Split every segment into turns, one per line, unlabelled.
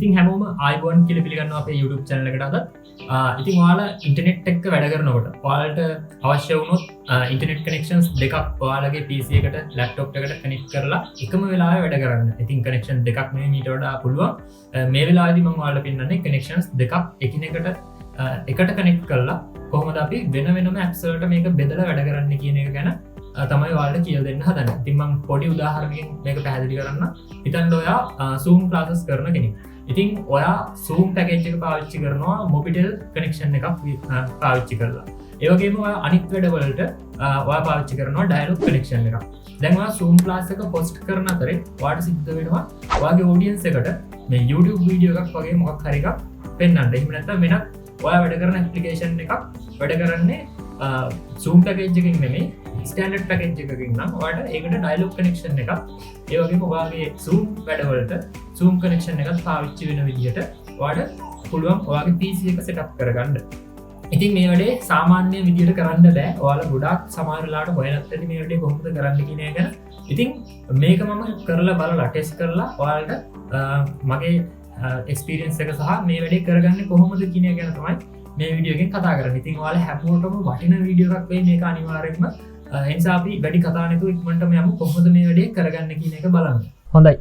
ඉතින් හැමෝම ආයිබෝන් කියලා පිළිගන්නවා අපේ YouTube channel එකට අද. ඉතින් ඔයාලා ඉන්ටර්නෙට් එක්ක වැඩ කරනකොට ඔයාලට අවශ්‍ය වුණොත් ඉන්ටර්නෙට් කනෙක්ෂන්ස් දෙකක් ඔයාලගේ PC එකට ලැප්ටොප් එකට කනෙක්ට් කරලා එකම වෙලාවෙ වැඩ කරන්න. ඉතින් කනෙක්ෂන් දෙකක් නෙවෙයි ඊට වඩා පුළුවන්. මේ වෙලාවේදී මම ඔයාලට පෙන්නන්නේ කනෙක්ෂන්ස් දෙකක් එකිනෙකට එකට කනෙක්ට් කරලා කොහොමද අපි වෙන වෙනම apps වලට මේක බෙදලා වැඩ කරන්න කියන එක ගැන තමයි ඔයාලට කියලා දෙන්න හදන්නේ. ඉතින් මම පොඩි උදාහරණයකින් මේක පැහැදිලි කරන්න. හිතන්න ඔයා Zoom classes කරන කෙනෙක්. ඉතින් ඔයා Zoom package එක පාවිච්චි කරනවා Mobitel connection එකක් පාවිච්චි කරලා. ඒ වගේම ඔයා අනිත් වැඩවලට ඔයා පාවිච්චි කරනවා Dialog connection එකක්. දැන් ඔයා Zoom class එක host කරන අතරේ ඔයාට සිද්ධ වෙනවා ඔයාගේ audience එකට මේ YouTube වීඩියෝ එකක් වගේ මොකක් හරි එකක් පෙන්වන්න. එහෙම නැත්නම් වෙනත් ඔයා වැඩ කරන application එකක් වැඩ කරන්නේ Zoom package එකකින් නෙමෙයි ස්ටෑන්ඩඩ් පැකේජ් එකකින් නම් ඔයාලට ඒකට ඩයලොග් කනෙක්ෂන් එකක් ඒ වගේම ඔයාගේ Zoom වැඩවලට Zoom කනෙක්ෂන් එකක් පාවිච්චි වෙන විදිහට ඔයාලට පුළුවන් ඔයාගේ PC එක සෙටප් කරගන්න. ඉතින් මේ වැඩේ සාමාන්‍ය විදිහට කරන්න බෑ. ඔයාලා ගොඩාක් සමහර වෙලාවට හොයනත් ඇති මේ වැඩේ කොහොමද කරන්න කියන එක ගැන. ඉතින් මේක මම කරලා බලලා ටෙස්ට් කරලා ඔයාලට මගේ එක්ස්පීරියන්ස් එක සහ මේ වැඩේ කරගන්නේ කොහොමද කියන එක ගැන තමයි මේ වීඩියෝ එකෙන් කතා කරන්නේ. ඉතින් ඔයාලා හැමෝටම වටින වීඩියෝ එකක් වෙයි මේක අනිවාර්යෙන්ම. එනිසා අපි වැඩි කතා නැතුව ඉක්මනටම යමු කොහොමද මේ වැඩේ කරගන්න කියන එක බලන්න.
හොඳයි.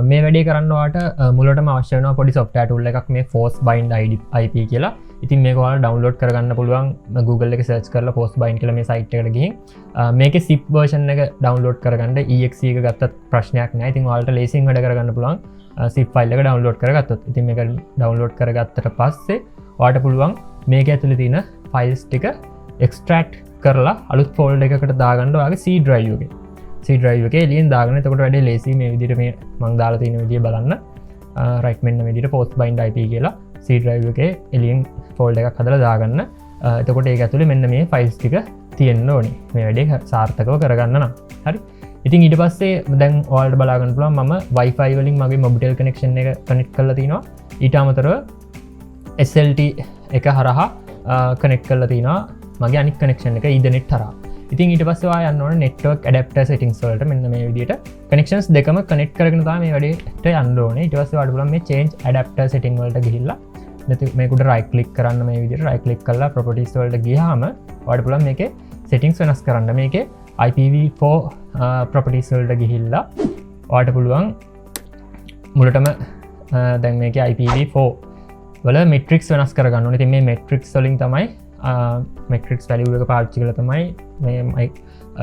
මේ වැඩේ කරන්න ඔයාලට මුලටම අවශ්‍ය වෙනවා පොඩි software tool එකක් මේ Forcebind IP කියලා. ඉතින් මේක ඔයාලා download කරගන්න පුළුවන් Google එකේ search කරලා Forcebind කියලා මේ site එකට ගිහින් මේකේ zip version එක download කරගන්න exe එක ගත්තත් ප්‍රශ්නයක් නැහැ. ඉතින් ඔයාලට ලේසියෙන් වැඩ කරගන්න පුළුවන් zip file එක download කරගත්තොත්. ඉතින් මේක download කරගත්තට පස්සේ ඔයාලට පුළුවන් මේක ඇතුලේ තියෙන files ටික extract කරලා අලුත් ෆෝල්ඩර් එකකට දාගන්න ඔයාගේ C drive එකේ. C drive එකේ එළියෙන් දාගන්න. එතකොට වැඩේ ලේසි. මේ විදිහට මේ මම දාලා තියෙන විදිය බලන්න. right මෙන්න මේ විදිහට Forcebind IP කියලා C drive එකේ එළියෙන් ෆෝල්ඩර් එකක් හදලා දාගන්න. එතකොට ඒක ඇතුලේ මෙන්න මේ files ටික තියෙන්න ඕනේ. මේ වැඩේ සාර්ථකව කරගන්න නම්. හරි. ඉතින් ඊට පස්සේ දැන් ඔයාලට බලා ගන්න පුළුවන් මම Wi-Fi වලින් මගේ Mobitel connection එක connect කරලා තිනවා. ඊට අමතරව SLT එක හරහා connect කරලා තිනවා. මගේ අනික් කනෙක්ෂන් එක Ethernet හරහා. ඉතින් ඊට පස්සේ ඔයා යන්න ඕනේ network adapter settings වලට. මෙන්න මේ විදිහට connections දෙකම connect කරගෙන තමයි මේ වැඩේට යන්න ඕනේ. ඊට පස්සේ ඔයාලට පුළුවන් මේ change adapter setting වලට ගිහිල්ලා මේකට right click කරන්න. මේ විදිහට right click කරලා properties වලට ගියාම ඔයාලට පුළුවන් මේකේ settings වෙනස් කරන්න. මේකේ IPv4 properties වලට ගිහිල්ලා ඔයාලට පුළුවන් මුලටම දැන් මේකේ IPv4 වල metrics වෙනස් කරගන්න ඕනේ. ඉතින් මේ metrics වලින් තමයි metrics value එක පාවිච්චි කරලා තමයි මේ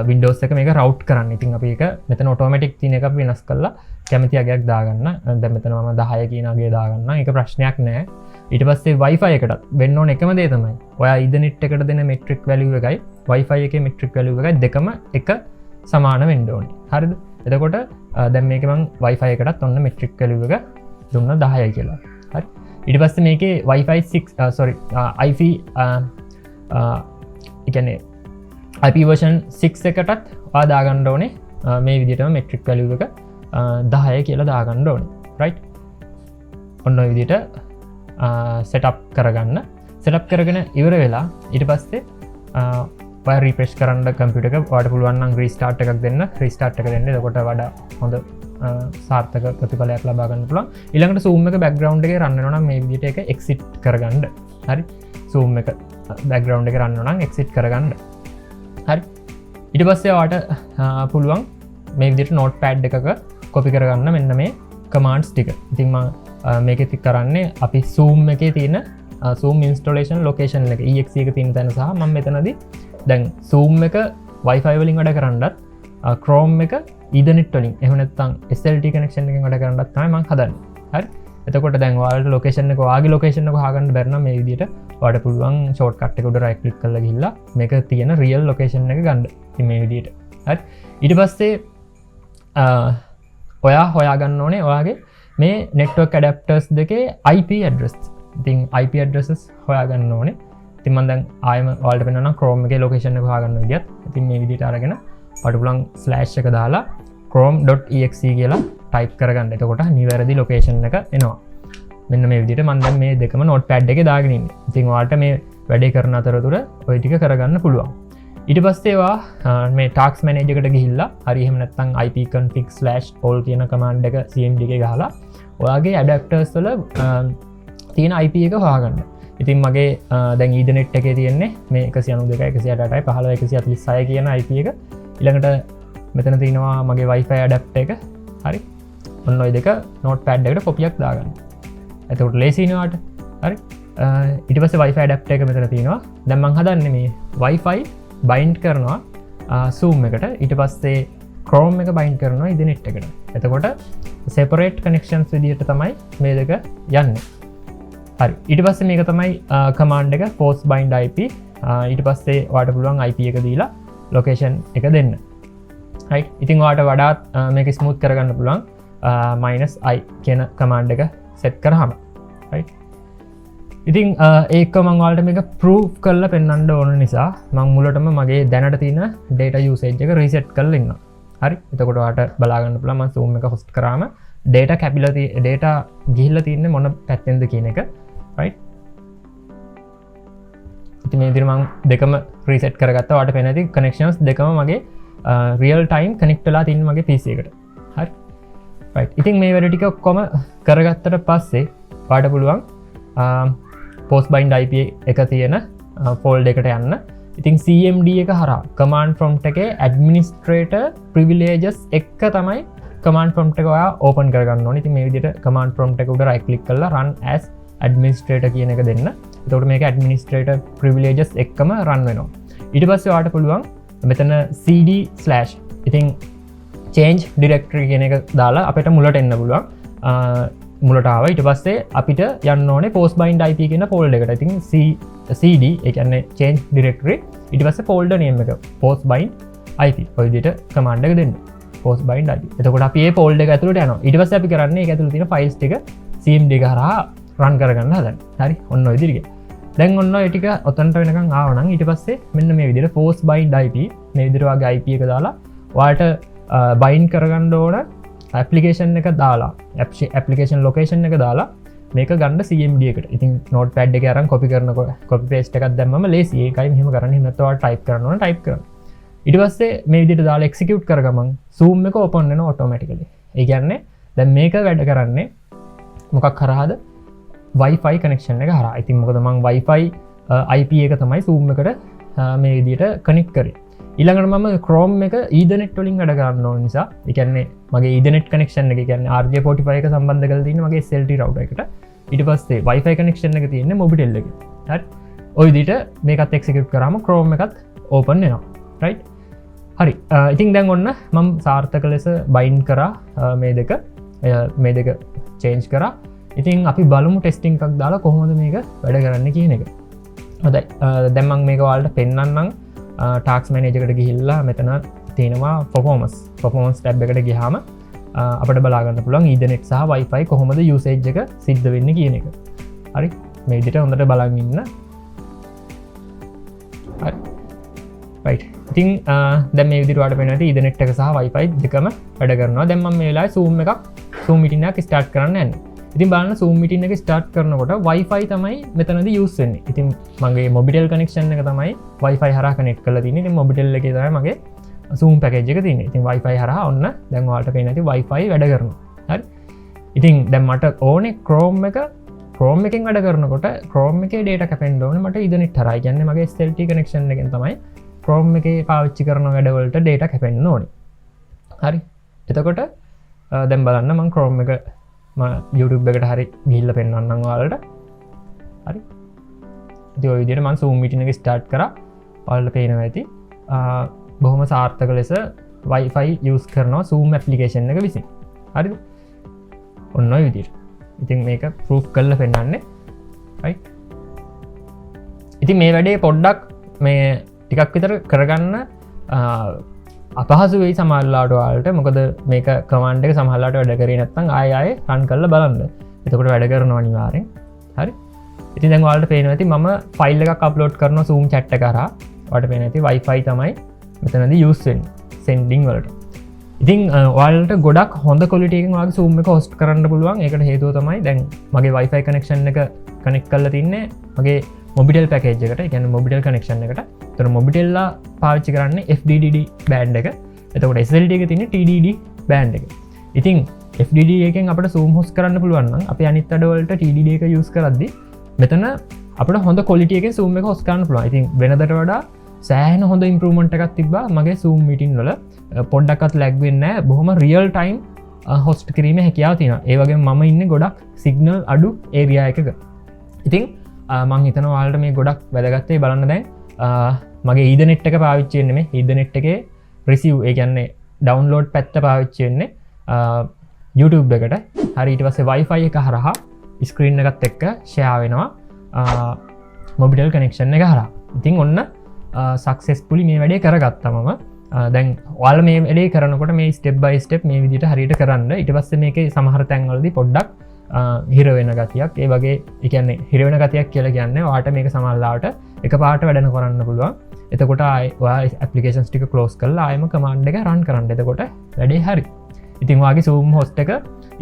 Windows එක මේක route කරන්න. ඉතින් අපි ඒක මෙතන automatic තියෙන එක අපි වෙනස් කරලා කැමති අගයක් දාගන්න. දැන් මෙතන මම 10 කියන අගය දාගන්න. ඒක ප්‍රශ්නයක් නෑ. ඊට පස්සේ Wi-Fi එකටත් වෙන්න ඕන එකම දේ තමයි. ඔයා Ethernet එකට දෙන metric value එකයි Wi-Fi එකේ metric value එකයි දෙකම එක සමාන වෙන්න ඕනේ. හරිද? එතකොට දැන් මේකේ මම Wi-Fi එකටත් ඔන්න metric value එක දුන්නා 10යි කියලා. හරි. ඊට පස්සේ මේකේ Wi-Fi 6 IP එකනේ IP version 6 එකටත් ඔයා දාගන්න ඕනේ මේ විදිහටම metric value එක 10 කියලා දාගන්න ඕනේ. right. ඔන්න ඔය විදිහට setup කරගන්න. setup කරගෙන ඉවර වෙලා ඊට පස්සේ ඔයා refresh කරන්න computer එක. ඔයාට පුළුවන් නම් restart එකක් දෙන්න. restart එක දෙන්න. එතකොට වඩා හොඳ සාර්ථක ප්‍රතිඵලයක් ලබා ගන්න පුළුවන්. ඊළඟට Zoom එක background එකේ run වෙනවා නම් මේ විදිහට එක exit කරගන්න. හරි. Zoom එක background එකේ run වෙනවා නම් exit කරගන්න. හරි. ඊට පස්සේ ඔයාට පුළුවන් මේ විදිහට notepad එකක copy කරගන්න මෙන්න මේ commands ටික. ඉතින් මම මේකෙත් කරන්නේ අපි Zoom එකේ තියෙන Zoom installation location එක exe එක තියෙන තැන සහ මම මෙතනදී දැන් Zoom එක Wi-Fi වලින් වැඩ කරන්නත් Chrome එක Ethernet වලින් එහෙම නැත්නම් SLT connection එකෙන් වැඩ කරන්නත් තමයි මම හදන්නේ. හරි. එතකොට දැන් ඔයාලට location එක ඔයාගේ location එක හොයාගන්න බැරි නම් මේ විදිහට ඔයාලට පුළුවන් shortcut එක උඩ right click කරලා ගිහිල්ලා මේක තියෙන real location එක ගන්න. ඉතින් මේ විදිහට. හරි. ඊට පස්සේ ඔයා හොයාගන්න ඕනේ ඔයාගේ මේ network adapters දෙකේ IP address. ඉතින් IP addresses හොයාගන්න ඕනේ. ඉතින් මම දැන් ආයෙම ඔයාලට පෙන්නනවා Chrome එකේ location එක හොයාගන්න විදිහත්. ඉතින් මේ විදිහට අරගෙන ඔයාලට පුළුවන් slash එක දාලා chrome.exe කියලා type කරගන්න. එතකොට නිවැරදි location එක එනවා. මෙන්න මේ විදිහට මම දැන් මේ දෙකම notepad එකේ දාගෙන ඉන්නේ. ඉතින් ඔයාලට මේ වැඩේ කරන අතරතුර ওই ටික කරගන්න පුළුවන්. ඊට පස්සේ ඒවා මේ task manager එකට ගිහිල්ලා හරි එහෙම නැත්නම් ipconfig/all කියන command එක cmd එකේ ගහලා ඔයාගේ ඇඩක්ටර්ස් වල තියෙන IP එක හොයාගන්න. ඉතින් මගේ දැන් ඊදනෙට් එකේ තියෙන්නේ මේ 192.168.15.146 කියන IP එක. ඊළඟට මෙතන තියෙනවා මගේ Wi-Fi adapter එක. හරි. ඔන්න ඔය දෙක notepad එකට කොපියක් දාගන්න. එතකොට ලේසි වෙනවාට. හරි. ඊට පස්සේ Wi-Fi adapter එක මෙතන තියෙනවා. දැන් මම හදන්නේ මේ Wi-Fi bind කරනවා Zoom එකට. ඊට පස්සේ Chrome එක bind කරනවා Ethernet එකට. එතකොට separate connections විදිහට තමයි මේ දෙක යන්නේ. හරි. ඊට පස්සේ මේක තමයි command එක force bind IP. ඊට පස්සේ ඔයාලට පුළුවන් IP එක දීලා location එක දෙන්න. right. ඉතින් ඔයාලට වඩාත් මේක smooth කරගන්න පුළුවන් -i කියන command එක set කරාම. right. ඉතින් ඒක මම ඔයාලට මේක proof කරලා පෙන්වන්න ඕන නිසා මම මුලටම මගේ දැනට තියෙන data usage එක reset කරලා ඉන්නවා. හරි. එතකොට ඔයාලට බලා ගන්න පුළුවන් මම Zoom එක host කරාම data ගිහිල්ලා තියෙන්නේ මොන පැත්තෙන්ද කියන එක. right. ඉතින් මේ විදිහට මම දෙකම reset කරගත්තා. ඔයාලට පේන ඇති connections දෙකම මගේ real time connect වෙලා තියෙන මගේ PC එකට. හරි. right. ඉතින් මේ වැඩ ටික ඔක්කොම කරගත්තට පස්සේ ඔයාලට පුළුවන් post bind IP එක තියෙන folder එකට යන්න. ඉතින් CMD එක හරහා command prompt එකේ administrator privileges එක තමයි command prompt එක ඔයා open කරගන්න ඕනේ. ඉතින් මේ විදිහට command prompt එක උඩ right click කරලා run as administrator කියන එක දෙන්න. එතකොට මේක administrator privileges එක්කම run වෙනවා. ඊට පස්සේ ඔයාලට පුළුවන් මෙතන cd/ ඉතින් change directory කියන එක දාලා අපිට මුලට එන්න පුළුවන්. මුලට ආවා. ඊට පස්සේ අපිට යන්න ඕනේ post bind IP කියන folder එකට. ඉතින් cd ඒ කියන්නේ change directory ඊට පස්සේ folder name එක post bind IP. ඔය විදිහට command එක දෙන්න. post bind IP. එතකොට අපි මේ folder එක ඇතුළට යනවා. ඊට පස්සේ අපි කරන්නේ ඒක ඇතුළේ තියෙන files ටික cmd එක හරහා run කරගන්න හදන්න. හරි. ඔන්න ඔය විදිහට. දැන් ඔන්න ඔය ටික ඔතනට වෙනකන් ආවා නම් ඊට පස්සේ මෙන්න මේ විදිහට post bind IP මේ විදිහට වගේ IP එක දාලා ඔයාලට bind කරගන්න ඕන application එක දාලා application location එක දාලා මේක ගන්න CMD එකට. ඉතින් notepad එකේ අරන් copy කරනකොට copy paste එකක් දැම්මම ලේසි. ඒකයි මෙහෙම කරන්නේ. එහෙම නැත්නම් ඔයාලා type කරන්න ඕන type කරන්න. ඊට පස්සේ මේ විදිහට දාලා execute කරගමන් Zoom එක open වෙනවා automatically. ඒ කියන්නේ දැන් මේක වැඩ කරන්නේ මොකක් හරහාද? Wi-Fi connection එක හරහා. ඉතින් මොකද මම Wi-Fi IP එක තමයි Zoom එකට මේ විදිහට connect කරේ. ඊළඟට මම Chrome එක Ethernet වලින් වැඩ කරන්න ඕන නිසා, ඒ කියන්නේ මගේ Ethernet connection එක කියන්නේ RJ45 එක සම්බන්ධ කරලා තියෙන මගේ SLT router එකට. ඊට පස්සේ Wi-Fi connection එක තියෙන්නේ Mobitel එකේ. හරි. ওই විදිහට මේකත් execute කරාම Chrome එකත් open වෙනවා. right. හරි. ඉතින් දැන් ඔන්න මම සාර්ථක ලෙස bind කරා මේ දෙක change කරා. ඉතින් අපි බලමු ටෙස්ටිං එකක් දාලා කොහොමද මේක වැඩ කරන්න කියන එක. හොඳයි. දැන් මම මේක ඔයාලට පෙන්නන්නම්. task manager එකට ගිහිල්ලා මෙතන තියෙනවා performance tab එකට ගියාම අපිට බලා ගන්න පුළුවන් Ethernet සහ Wi-Fi කොහොමද usage එක සිද්ධ වෙන්නේ කියන එක. හරි. මේ විදිහට හොඳට බලන් ඉන්න. හරි. right. ඉතින් දැන් මේ විදිහට ඔයාලට පේනවා Ethernet එක සහ Wi-Fi දෙකම වැඩ කරනවා. දැන් මම මේ වෙලාවේ Zoom meeting එකක් start කරන්න යන්නේ. ඉතින් බලන්න Zoom meeting එක start කරනකොට Wi-Fi තමයි මෙතනදී use වෙන්නේ. ඉතින් මගේ Mobitel connection එක තමයි Wi-Fi හරහා connect කරලා තියෙන්නේ. ඉතින් Mobitel එකේ තමයි මගේ Zoom package එක තියෙන්නේ. ඉතින් Wi-Fi හරහා ඔන්න දැන් ඔයාලට පේන ඇති Wi-Fi වැඩ කරනවා. හරි. ඉතින් දැන් මට ඕනේ Chrome එකෙන් වැඩ කරනකොට Chrome එකේ data කැපෙන්න ඕනේ මට Ethernet හරහා. කියන්නේ මගේ SLT connection එකෙන් තමයි Chrome එකේ පාවිච්චි කරන වැඩවලට data කැපෙන්න ඕනේ. හරි. එතකොට දැන් බලන්න මම Chrome එක YouTube එකට හරි ගිහිල්ලා පෙන්වන්නම් ඔයාලට. හරි. ඉතින් ඔය විදිහට මම Zoom meeting එක start කරා. ඔයාලට පේනවා ඇති. බොහොම සාර්ථක ලෙස Wi-Fi use කරනවා Zoom application එක විසින්. හරිද? ඔන්න ඔය විදිහට. ඉතින් මේක proof කරලා පෙන්නන්නේ. right. ඉතින් මේ වැඩේ පොඩ්ඩක් මේ ටිකක් විතර කරගන්න අපහසු වෙයි සමහරලාට ඔයාලට. මොකද මේක command එක සමහරලාට වැඩ කරේ නැත්නම් ආයෙ run කරලා බලන්න. එතකොට වැඩ කරනවා අනිවාර්යෙන්. හරි. ඉතින් දැන් ඔයාලට පේනවා ඇති මම ෆයිල් එකක් අප්ලෝඩ් කරනවා Zoom chat එක කරා. ඔයාලට පේනවා ඇති Wi-Fi තමයි මෙතනදී use වෙන්නේ sending වලට. ඉතින් ඔයාලට ගොඩක් හොඳ quality එකකින් ඔයාගේ Zoom එක host කරන්න පුළුවන්. ඒකට හේතුව තමයි දැන් මගේ Wi-Fi connection එක connect කරලා තින්නේ මගේ Mobitel package එකට. ඒ කියන්නේ Mobitel connection එකට. එතන Mobitel ලා පාවිච්චි කරන්නේ FDDD band එක. එතකොට SLT එකේ තියෙන්නේ TDD band එක. ඉතින් FDD එකෙන් අපට සූම් හොස් කරන්න පුළුවන් අප අනිත් අඩවලට TDD එක යස් කරද්දි මෙතන අපට හොඳ කොලිටියක සූම් එක හොස් කරන්න පුළුවන්. ඉතින් වෙනදට වඩා සෑහෙන හොඳ ඉම්ප්‍රූව්මන්ට් එකක් තිබ්බා මගේ සූම් මීටින් වල පොඩ්ඩක්වත් ලැග් වෙන්නේ නැහැ. බොහොම රියල් ටයිම් හොස්ට් කිරීම හැකියාව තියෙනවා. ඒ වගේම මම ඉන්නේ ගොඩක් සිග්නල් අඩු ඒරියා එකක. ඉතින් මං හිතනවා ඔයාලට මේ ගොඩක් වැදගත් බලන්න දැන් මගේ ඊදර්නෙට් එක පාවිච්චි වෙන්නේ මේ ඊදර්නෙට් එකේ රිසීව් ඒ කියන්නේ ඩවුන්ලෝඩ් පැත්ත පාවිච්චි වෙන්නේ YouTube එකට. හරි ඊට පස්සේ Wi-Fi එක හරහා ස්ක්‍රීන් එකත් එක්ක ෂෙයා වෙනවා මොබිටෙල් කනෙක්ෂන් එක හරහා. ඉතින් ඔන්න සක්සෙස්ෆුලි මේ වැඩේ කරගත්තා මම. දැන් ඔයාලා මේ වැඩේ කරනකොට මේ ස්ටෙප් බයි ස්ටෙප් මේ විදිහට හරියට කරන්න. ඊට පස්සේ මේකේ සමහර තැන්වලදී පොඩ්ඩක් හිර වෙන ගතියක් ඒ වගේ ඒ කියන්නේ හිර වෙන ගතියක් කියලා කියන්නේ ඔයාට මේක සමහරවිට එකපාරට වැඩ කරන්න පුළුවන්. එතකොට ඔයා ඇප්ලිකේෂන්ස් ටික ක්ලෝස් කරලා ආයෙම කමාන්ඩ් එක රන් කරන්න. එතකොට වැඩේ හරි. ඉතින් ඔයාගේ Zoom host එක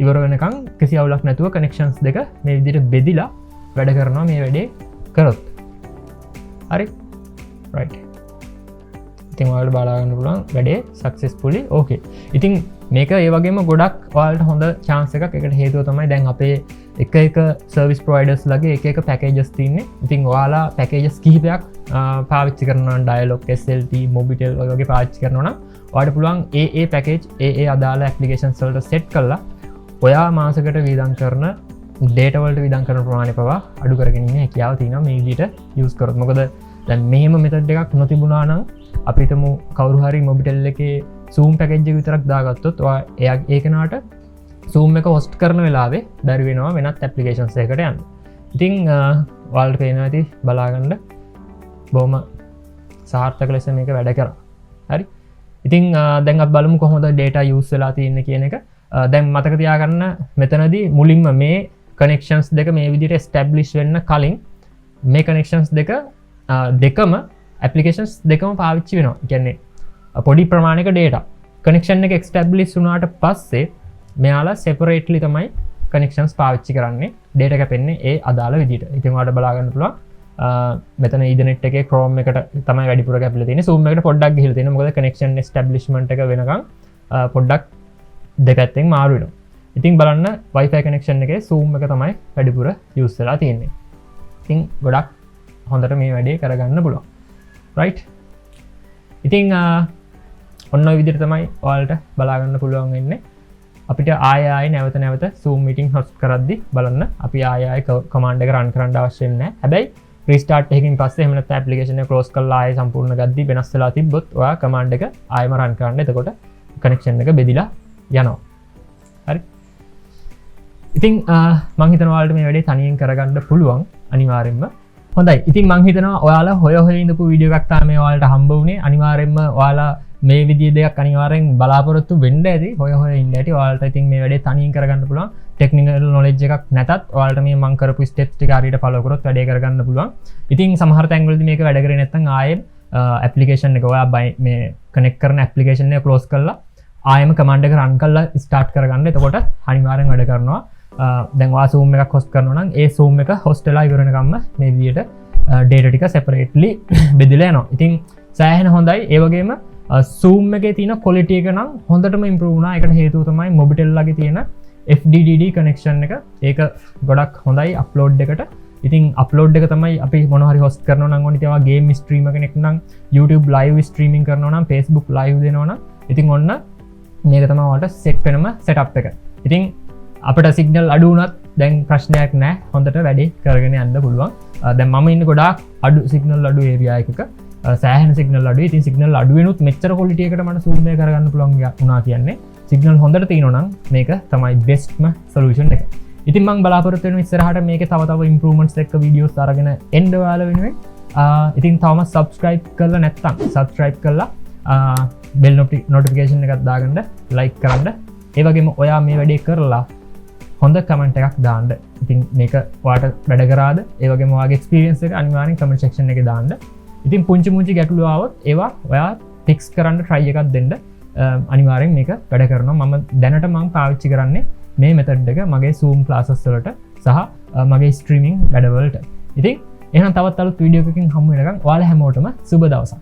ඉවර වෙනකන් කිසි අවුලක් නැතුව කනෙක්ෂන්ස් දෙක මේ විදිහට බෙදිලා වැඩ කරනවා මේ වැඩේ කරොත්. හරි. right. ඉතින් ඔයාලට බලා ගන්න පුළුවන් වැඩේ සක්සස්ෆුලි ඕකේ. ඉතින් මේක ඒ වගේම ගොඩක් ඔයාලට හොඳ chance එකක්. ඒකට හේතුව තමයි දැන් අපේ එක සර්විස් ප්‍රොවයිඩර්ස් ලගේ එක පැකේජස් තියෙන්නේ. ඉතින් ඔයාලා පැකේජස් කිහිපයක් පාවිච්චි කරනවා නම් Dialog, SLT, Mobitel වගේ පාවිච්චි කරනවා නම් ඔයාලට පුළුවන් ඒ පැකේජ් ඒ අදාළ ඇප්ලිකේෂන්ස් වලට සෙට් කරලා ඔයා මාසෙකට වියදම් කරන data වලට වියදම් කරන ප්‍රමාණය පවා අඩු කරගෙන ඉන්න හැකියාව තියෙනවා මේ විදිහට use කරොත්. මොකද දැන් මෙහෙම මෙතඩ් එකක් නොතිබුණා නම් අපි හිතමු කවුරු හරි Mobitel එකේ Zoom පැකේජ් එක විතරක් දාගත්තොත් ඔයා ඒකනට Zoom එක host කරන වෙලාවේ බැරි වෙනවා වෙනත් ඇප්ලිකේෂන්ස් එකකට යන්න. ඉතින් ඔයාලට පේනවා ඇති බලාගන්න බොහොම සාර්ථක ලෙස මේක වැඩ කරා. හරි. ඉතින් දැන් අපි බලමු කොහොමද data use වෙලා තියෙන්නේ කියන එක. දැන් මතක තියාගන්න මෙතනදී මුලින්ම මේ connections දෙක මේ විදිහට establish වෙන්න කලින් මේ connections දෙකම applications දෙකම පාවිච්චි වෙනවා. කියන්නේ පොඩි ප්‍රමාණයක data connection එක establish වුණාට පස්සේ මෙයාලා separately තමයි connections පාවිච්චි කරන්නේ data කැපෙන්නේ ඒ අදාළ විදිහට. ඉතින් ඔයාලට බලා ගන්න පුළුවන් මෙතන Ethernet එකේ Chrome එකට තමයි වැඩිපුර කැපිලා තියෙන්නේ. Zoom එකට පොඩ්ඩක් ගිහිල්ලා තියෙනවා. මොකද connection establishment එක වෙනකන් පොඩ්ඩක් දෙපැත්තෙන් මාරු වෙනවා. ඉතින් බලන්න Wi-Fi connection එකේ Zoom එක තමයි වැඩිපුර use වෙලා තියෙන්නේ. ඉතින් ගොඩක් හොඳට මේ වැඩේ කරගන්න පුළුවන්. right. ඉතින් ඔන්න ඔය විදිහට තමයි ඔයාලට බලා ගන්න පුළුවන් වෙන්නේ. අපිට ආයෙ නැවත Zoom meeting host කරද්දි බලන්න අපි ආයෙ command එක run කරන්න අවශ්‍ය නැහැ. හැබැයි restart එකකින් පස්සේ එහෙම නැත්නම් application එක close කරලා ආයෙ සම්පූර්ණ ගද්දි වෙනස් වෙලා තිබ්බොත් ඔයා command එක ආයෙම run කරන්න. එතකොට connection එක බෙදිලා යනවා. හරි. ඉතින් මං හිතනවා ඔයාලට මේ වැඩේ තනියෙන් කරගන්න පුළුවන් අනිවාර්යෙන්ම. හොඳයි. ඉතින් මං හිතනවා ඔයාලා හොය ඉඳපු වීඩියෝ එකක් තමයි ඔයාලට හම්බ වුණේ. අනිවාර්යෙන්ම ඔයාලා මේ විදිහේ දෙයක් අනිවාර්යෙන් බලාපොරොත්තු වෙන්න ඇති. හොය ඉන්න ඇති. ඔයාලට ඉතින් මේ වැඩේ තනියෙන් කරගන්න පුළුවන්. ටෙක්නිකල් නොලෙජ් එකක් නැතත් ඔයාලට මේ මං කරපු ස්ටෙප්ස් ටික හරියට ෆලෝ කරොත් වැඩේ කරගන්න පුළුවන්. ඉතින් සමහර තැන්වලදී මේක වැඩ කරේ නැත්නම් ආයෙත් ඇප්ලිකේෂන් එක ඔයා මේ කනෙක්ට් කරන ඇප්ලිකේෂන් එක ක්ලෝස් කරලා ආයෙම කමාන්ඩ් එක රන් කරලා ස්ටාර්ට් කරගන්න. එතකොට අනිවාර්යෙන් වැඩ කරනවා. දැන් ඔයා Zoom එකක් host කරනවා නම් ඒ Zoom එක host වෙලා ඉවර වෙනකම්ම මේ විදිහට data ටික separately බෙදලා යනවා. ඉතින් සෑහෙන හොඳයි. ඒ වගේම Zoom එකේ තියෙන quality එක නම් හොඳටම improve වුණා. ඒකට හේතුව තමයි Mobitel ලගේ තියෙන FDDD connection එක. ඒක ගොඩක් හොඳයි upload එකට. ඉතින් upload එක තමයි අපි මොනවා හරි host කරනවා නම් ඕනේ. ඒවා game stream කෙනෙක් නම් YouTube live streaming කරනවා නම් Facebook live දෙනවා නම් ඉතින් ඔන්න මේක තමයි ඔයාලට set වෙනම setup එක. ඉතින් අපිට සිග්නල් අඩු වුණත් දැන් ප්‍රශ්නයක් නැහැ. හොඳට වැඩේ කරගෙන යන්න පුළුවන්. දැන් මම ඉන්නේ ගොඩාක් අඩු සිග්නල් අඩු ඒරියා එකක. සෑහෙන සිග්නල් අඩුයි. ඉතින් සිග්නල් අඩු වෙනුත් මෙච්චර quality එකකට මට Zoom එක කරගන්න පුළුවන් වුණා කියන්නේ සිග්නල් හොඳට තියෙනවා නම් මේක තමයි bestම solution එක. ඉතින් මම බලාපොරොත්තු වෙනවා ඉස්සරහට මේකේ තව improvements එක්ක videos අරගෙන එන්න ඔයාලා වෙනුවෙන්. ඉතින් තවම subscribe කරලා නැත්නම් subscribe කරලා bell notification එකක් දාගන්න, like කරන්න. ඒ වගේම ඔයා මේ වැඩේ කරලා හොඳ කමෙන්ට් එකක් දාන්න. ඉතින් මේක ඔයාට වැඩ කරාද? ඒ වගේම ඔයාගේ එක්ස්පීරියන්ස් එක අනිවාර්යෙන් කමෙන්ට් සෙක්ෂන් එකේ දාන්න. ඉතින් පුංචි ගැටලු ආවොත් ඒවා ඔයා ෆික්ස් කරන්න try එකක් දෙන්න. අනිවාර්යෙන් මේක වැඩ කරනවා. මම දැනට පාවිච්චි කරන්නේ මේ මෙතඩ් එක මගේ Zoom classes වලට සහ මගේ streaming වැඩවලට. ඉතින් එහෙනම් තවත් අලුත් වීඩියෝ එකකින් හමු වෙනකම් ඔයාලා හැමෝටම සුබ දවසක්.